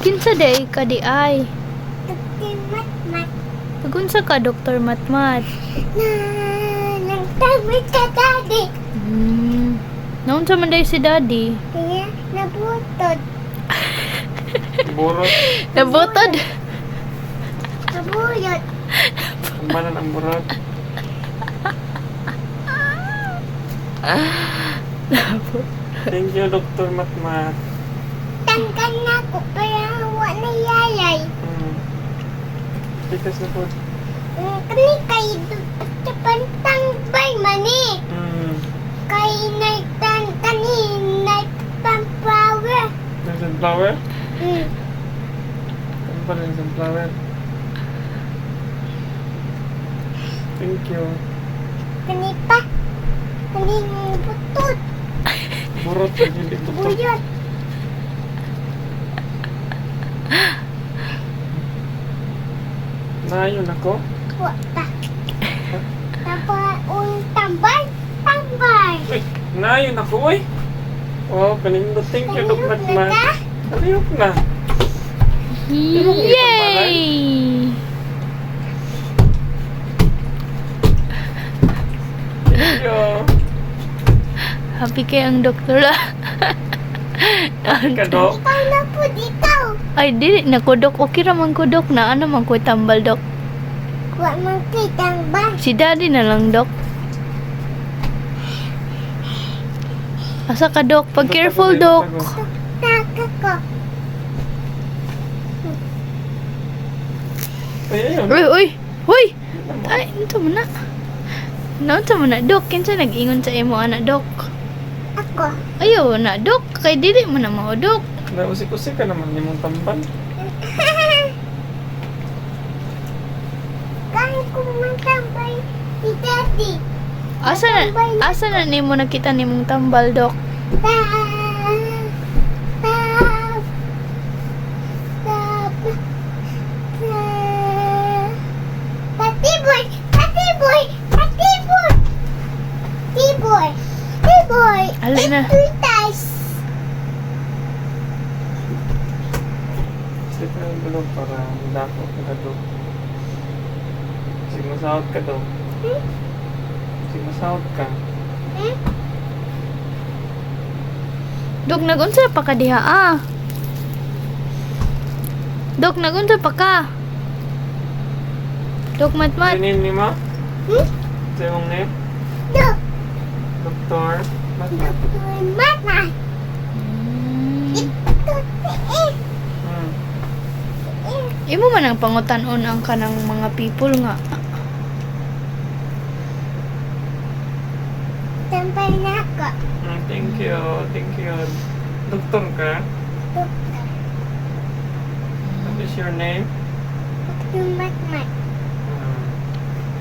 Kinsa day ka di ay? Dr. Matmat. Pagunsa ka, Dr. Matmat? Nagtamit ka, Daddy. Naon sa man day si Daddy? Kaya nabutod. Burot. Nabutod. Nabuyot. Kumbalan ang burot. Thank you, Dr. Matmat. Tangkan na ko, pero hawa na yayay. Tikas na po. Kani kay pantang bay mani. Kay kanina pampower. Yung sunflower? Ano pa rin yung sunflower? Thank you. Kani pa. Kaning butod. Burot sa hindi ito. Buyot. Nayon ako? Wa pa. Tapos tambay. Tambay. Uy, nayon ako, uy. Oh, kanino. Thank you, Dr. Matmat. Aliyok na. Yay! Thank you. Happy kay ang doktor ah. Ka, Dok. Ikaw na po dito. Ay, dili na ko, Dok. Okay raman ko, Dok. Na ano man ko tambal, Dok. Wa man kay tambay. Si Daddy na lang, Dok. Asa ka, Dok? Pag careful, Dok. Taka ko. Ay, ayun. Uy, uy! Uy! Ay, ito mo na. No, ito mo na, Dok. Kinsa nag-ingon sa imo, anak, Dok? Ako. Ayaw na, Dok. Kay dili mo na mao, Dok. Nausik-usik ka naman yung mong tambal. Kaya ko matambay si Daddy. Asa na nimo nakita nimong tambal, Dok? Patiboy! Patiboy! Patiboy! Tiboy! Tiboy! Ali na. Ituitas! Sige ka yung bulog para dako ka, Dok. Sige, masahod ka, Dok. Sige, masahod ka. Dok, nagunsa pa ka diha, ah. Dok, nagunsa pa ka. Dok, Matmat. Yung name ni Ma? Sa yung name? Dok! Dr. Matmat. Mama! Imo man ang pangutan-on ang kanang mga people nga. Tambay na ako. Thank you. Thank you. Doktor ka? Dok! What is your name? Yung matmat.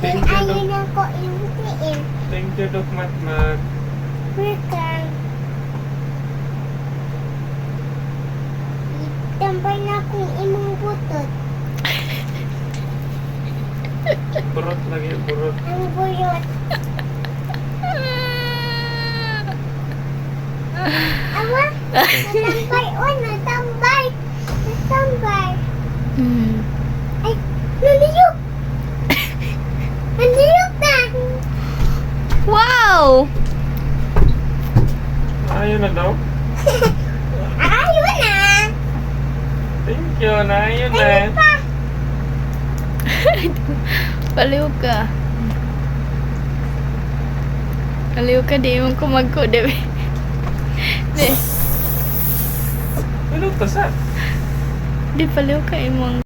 Thank you, Ayaw Dok. na ko iutiin. Thank you, Dok Matmat. Welcome. Tambay na akong imong butod. Burot lagi, burot. Ang buyot. Awa, natambay o, natambay. Natambay. Ay, naliyok. Naliyok na. Wow! Ayun na daw. Ayaw na. Thank you, na ayun na. Ano pa? Paliw ka. Paliw ka, di mo kumagko, di. Di, Ano to sa? di paliw ka imong.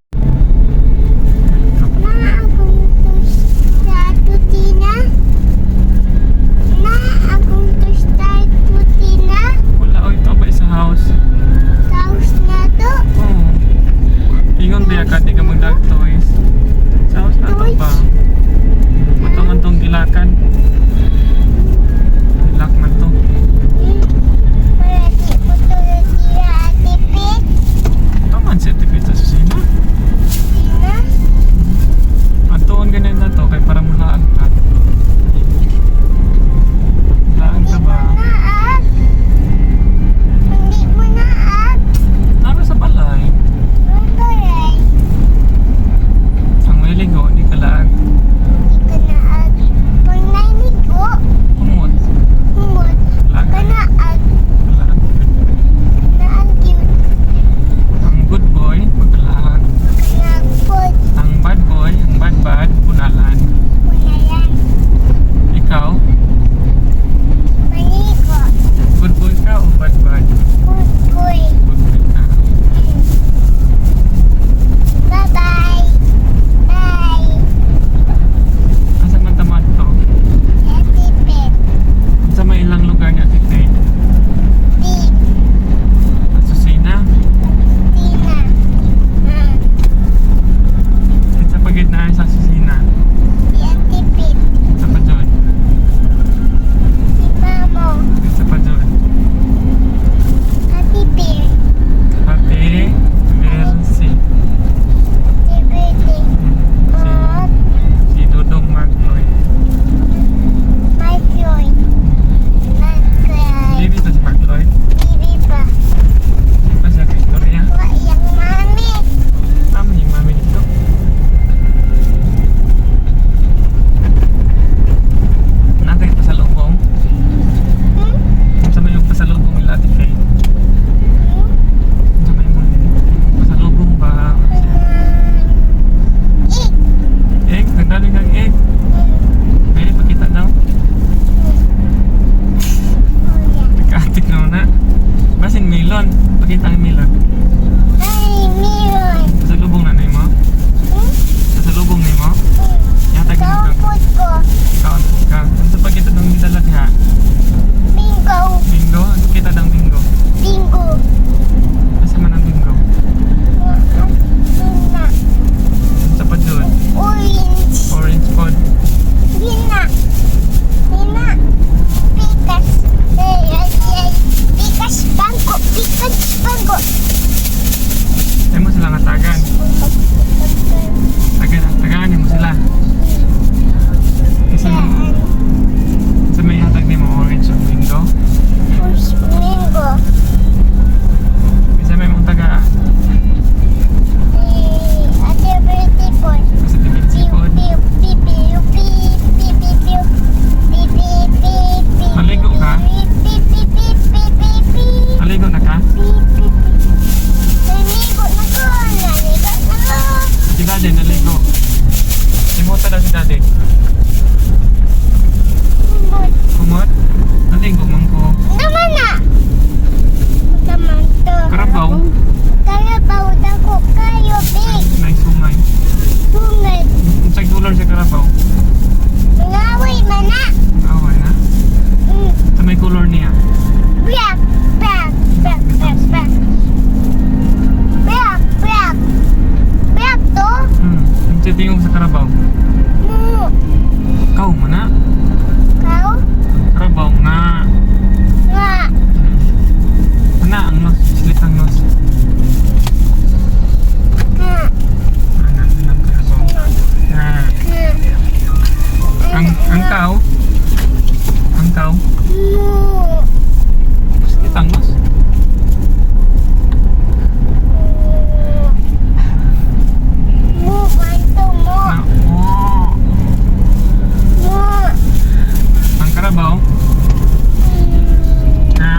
Mga akong sa tutina. Na akong sa tutina. Wala o ito ba sa house? Taos na to. Oo. Ingon ba ka, di ka magdag toys? Sa house na to pa. Matungan tong gilakan. Gilak man to. Para di ko tulad siya atipid. Taman siya tipid sa susina. sila nga tagan. Taganin mo sila. Kasi sa may hatag ni mo orange ang window. Minggo. Kasi may mong tagaan. Ate Bertie Boy. Kasi tingin sipon. Maligo ka? Maligo na ka? Si daddy naligo. Limuta daw si daddy. Kumot? Naligo man ko. Karabaw? May sungay. Unsay color sa karabaw? Away na? Sa may color niya? Unsay tingog sa karabaw? Kau mo na? Karabaw nga. Ana ang nos, slit ang nos. Ana ang karabaw. Ah. Ang kau? Ang kau? Slit ang nos. Ah, oh. Ang karabaw? Nga.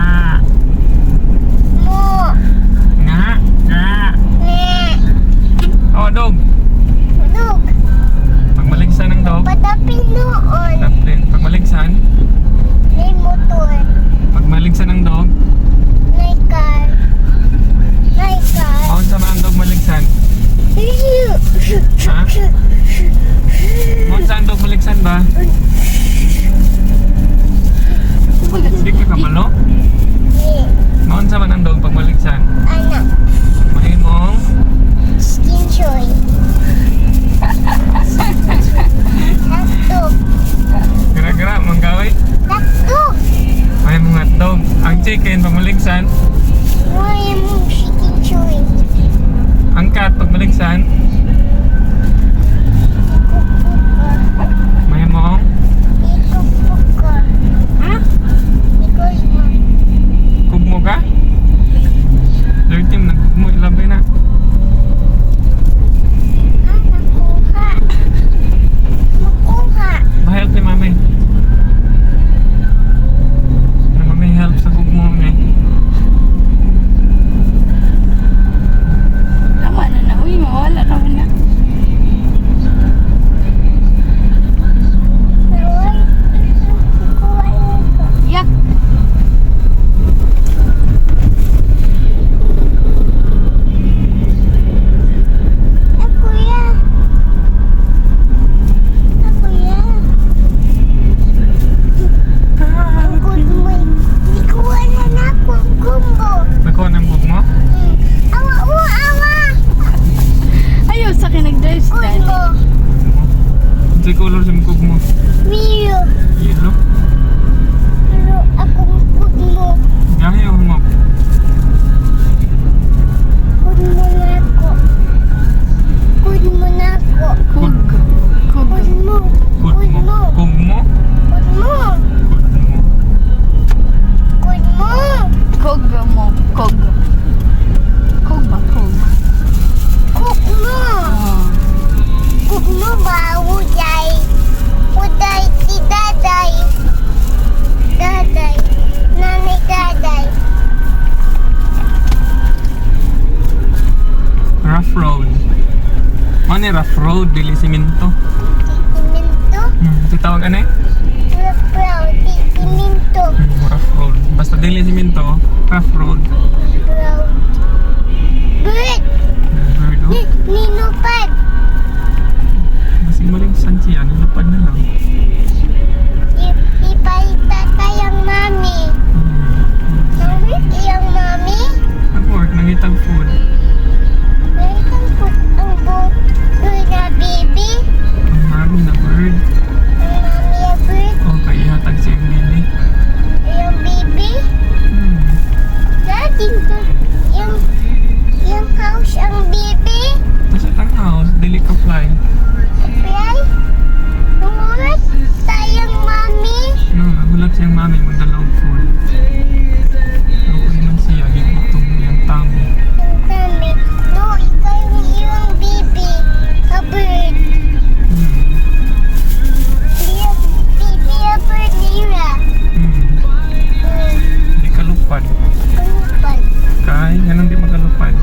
Nga. Oh, dog. Pag maligsan ng dog, tapin. Pag maligsan ng dog, maon sa mga dog maligsan. Ha? Maon sa ang dog maligsan ba? Hindi ka kabalo? Maon sa mga dog pag maligsan. Mahimong gara-gara manggaway. Mahimong hotdog. Ang chicken pag maligsan. Ang cat pag maligsan. Mahimong kugmo ka? Dirty mo ng kugmo. Ilabay na. Ma-help ni mami. Na mami help sa kugmo niya. Tama na. Uy, mawala naman na. Yak. Nakuha ng kugmo? Ayaw sa akin nag-drive si daddy. Sa color sa kugmo? Yellow? Ayaw mo. Kug. Kugmo? Kugmo? Kugmo? Kog mo. Kog. Kog ba? Kog. Oh. Rough road. Ano yung rough road? Dili siminto. Ito tawag ano eh? Rough road. Basta dili siminto, rough road. Bird oh. Ninupad. Masing maligsan siya. Nilapad na lang. Ipaita kayang mami. Iyang mami. Nag-work, nangitag food. Welcome po ang bird na baby. Ang mami na bird. Ang mami na bird. Okay, ihatag siya yung baby. Iyang baby. Dating yung Apay. Pray. Tumulat tayong mami. No, nagulat siyang mami magdalawang food. Luoy man siya, gigutom yung tamo. Yung kami. No, ikaw yung baby. A bird. Yung baby a bird nila. Di kalupad. Kalupad. Kay, ganun di magalupad.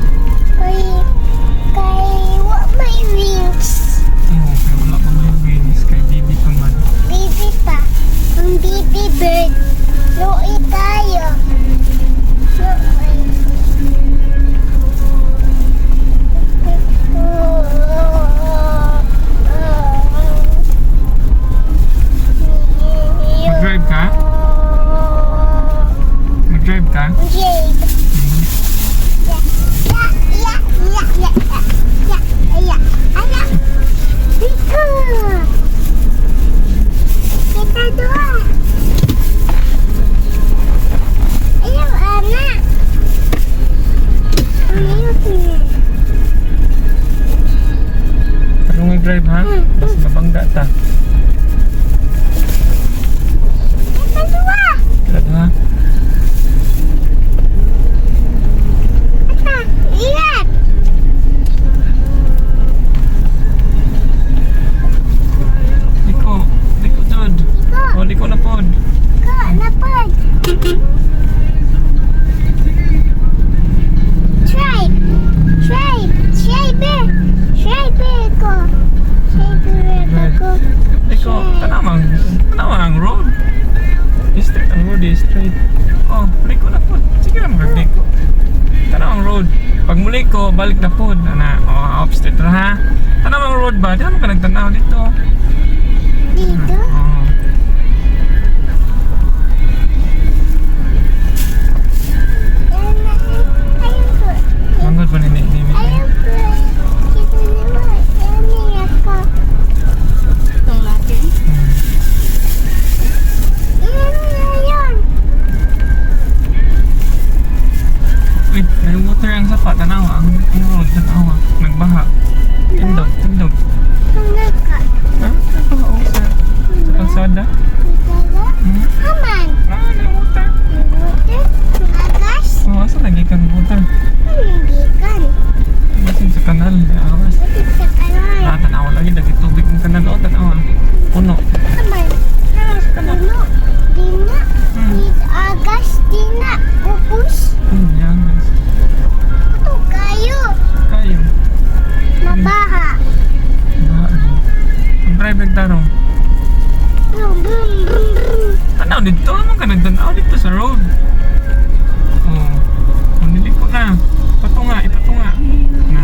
Kay what my wings? Oo, kaya wala pa may wings. Kay baby pa man. Baby pa. Ang baby bird. Luoy tayo. Luoy. Mag-drive ka? Mag-drive ka? Jade. Dito. Kita dua. Ayaw, anak. Ayaw, anak. Parang mag-drive ha? Basta mabangga ta. Kita dua. Kilad ha? Apa? Lihat. Liko. Liko dod. Liko. O, liko na pod. Kak, napad. Try. Try. Try bear. Try bear ko. Try bear ko. Liko, tanamang ang road. Straight ang road, straight. Oh, liko na pod. Sige lang mag-liko. Tanamang road. Pag muli ko, balik na pod. Ana, off straight na ha. Tanamang road ba? Di naman ka nagtanaw dito. Dito. Oh. Ayaw ko. Manggod ba nini? Ayaw ko. Kita naman. Ayaw ako. Itong laki. Ayun. Wait, may water ang sapa. Tanawa. Ang road, tanawa. Nagbaha. Tindog, tindog. Hanggang ka. Ha? Nagbaha ako sa kalsada. Kita Hmm? Aman. Ah, may water. Water. Agas. Oh, asa lagi kang water? Hindi kan. Basin sa kanal. Awas. Bakit sa kanan? Ah, tanawa lagi. Lagi tubig ng kanal. Oh, tanawa. Puno. Aman. Ah, sa kanal. Dino. Dina. Hmm. Dito agas. Dina. Upus. Yan, guys. Ito kayo. Kayo. Mabaha. Baha. Ang drive nagtarong. Brum, brum, brum, brum. Tanaw dito. Ano ka nagtanaw dito sa road? Oh. Maniliko na. Patunga. Ipatunga. Na.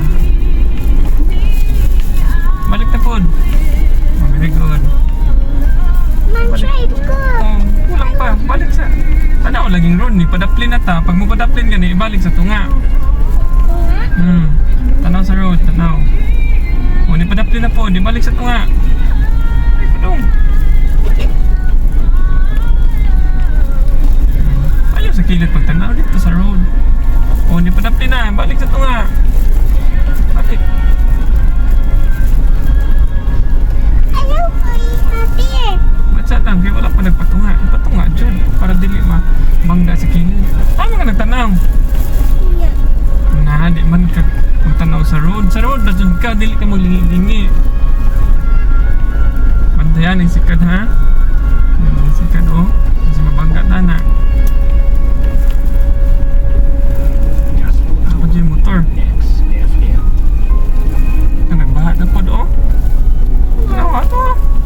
Balik na pod. Oh, very good. Man-drive ko. Oh, kulang pa. Balik sa... Tanaw laging road ni. Padaplin na ta. Pag mo padaplin ka ni, ibalik sa tunga. Tunga. Tanaw sa road. Tanaw. Oh, di padaplin na po. Di balik sa tunga. Ay, padong. Ayaw sa kilid pag tanaw dito sa road. Oh, di padaplin na. Balik sa tunga. Balik. Ayaw ko i-appear. Matsa lang. Kaya wala pa nagpatunga. Ipatunga, Jod. Para dili bangga sa kilid. Tama ka nagtanaw. Iya. Na, di man ka magtanaw sa road. Sa road, nasud ka, dili ka maglingi-lingi. Bantayan, isikad ha? Isikad oh. Kasi mabangga na na. Ako dyan yung motor. Nagbaha na po do. Nawa to.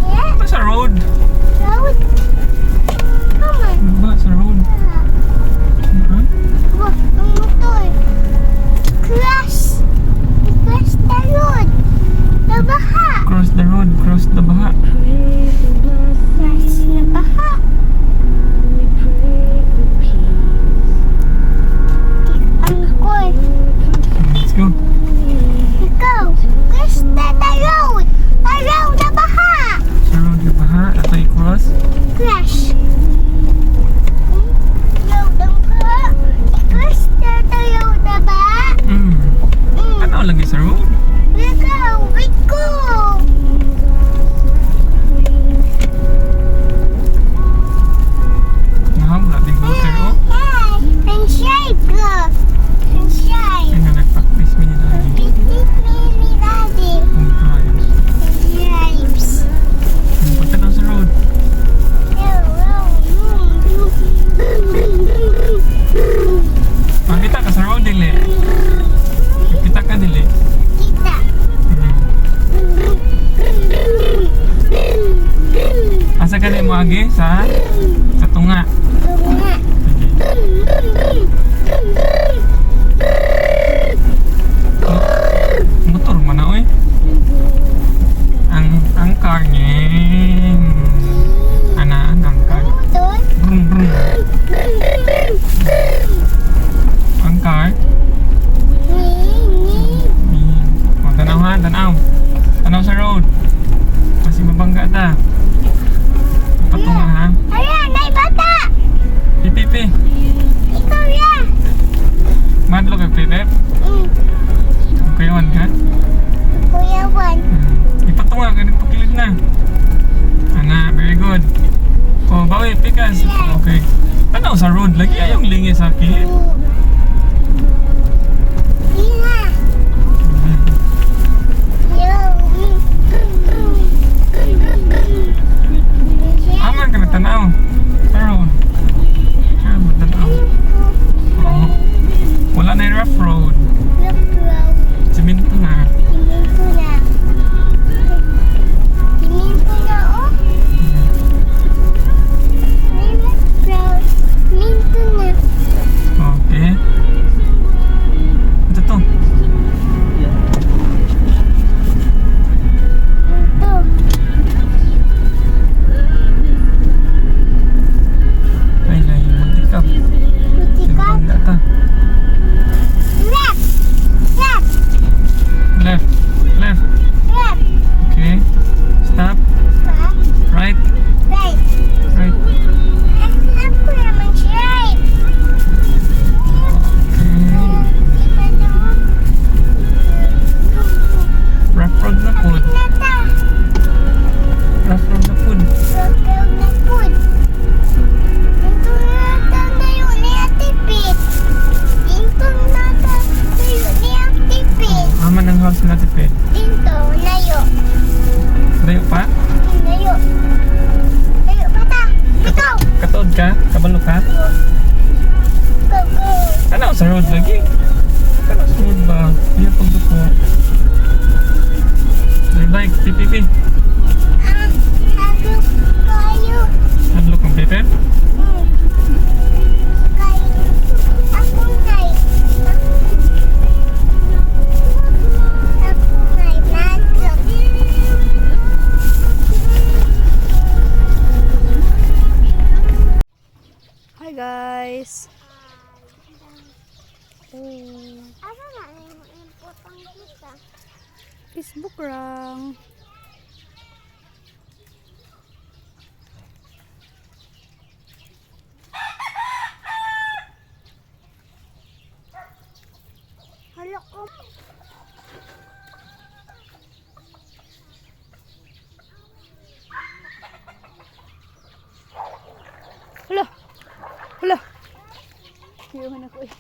Yeah. Ito sa road. Road. Come on. Nagbaha sa road. Huh? Wah, ang motor. Crash. Crash the road. Nabaha. Cross the road, cross the baha. Crash. Nabaha. Ning. Ana-anam ka. Doon. Brum, brum. Ang car. O, tanaw ha, tanaw. Tanaw sa road. Kasi mabangga ta. Patunga ha. Ayan, nay bata! Pipipi. Ikaw yan! Madlo ka, Pipip. Kuyawan ka. Kuya Juan. Ipatunga ka, nagpakilid na. Ana, very good. O, bawi, pikas. Okay. Tanaw sa road. Lagi ayong lingi sa kilid. Ina! Aman ka na tanaw. Sa road. Sure, matanaw. Oo. Wala na yung rough road. Siminto na. Okay. Ito to. Ay, layo. Magtikap. Bangga ta. Left. Left. Okay. Stop. Right. Right. Okay. Rough road na po. Rough road na po. Aman ang house na tipid. Layo pa? Katood ka? Kabalo ka? Ano sa road lagi? Ano sa road ba? Iya pagduko. May bike, pipipi. Hadlo kang pipip? Hi guys. Facebook rang. Halo ko. Hala. Hala. Iyawan ako eh.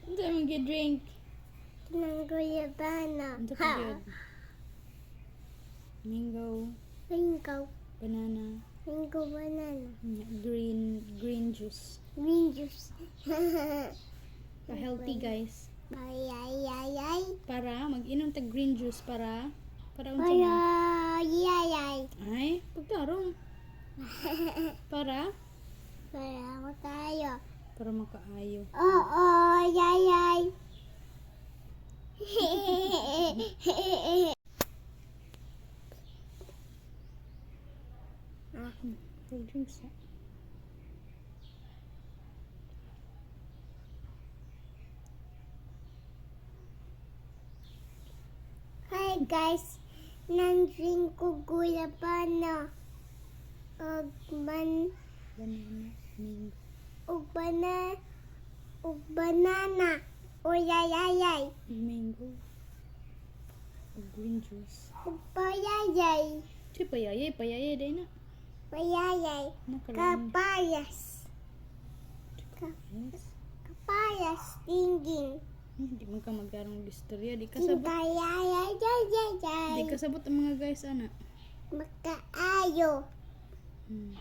Hindi mo drink. Nang guyabana. Ito pa yun. Mango, Mango. banana, Mango banana. green juice. Green juice. Pa-healthy guys. Ay, ay, ay, ay. Para mag-inom tag green juice para unsa Ay, man? ay, ay, ay. Ay, pagtarong. Para Para mo tayo. para makaayo. Oo, ay, ay, ay. Cold drinks. Hi guys, nandring ko guyabana. Banana, mango. Ug banana. O yay, ay, ay. Mango. Green juice. Ug payayay. Si payayay din na. Payayay. Nakaraan. Kapayas. Yes. Kapayas. Dingding. Hindi man ka magkarong istorya. Di kasabot. Payayay, yay, yay, yay. Di kasabot ang mga guys, ana. Makaayo. Hmm.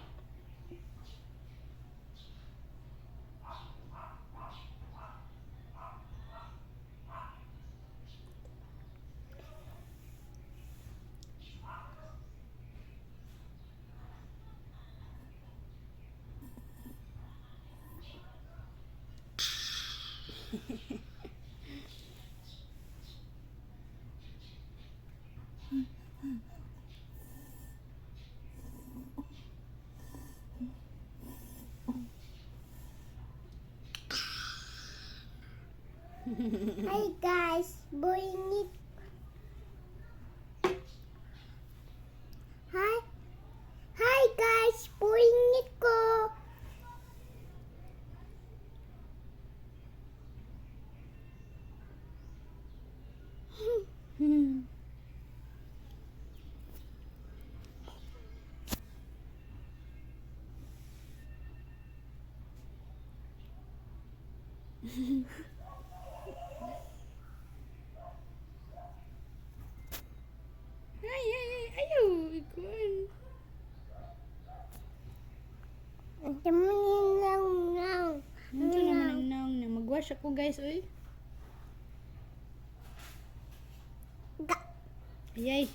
Hi guys, buingit. Hi guys, buingit ko. Ayaw, ikon. Lang. Ito naman ang naong na. Mag-wash ako guys, oy. Ga- Ayay.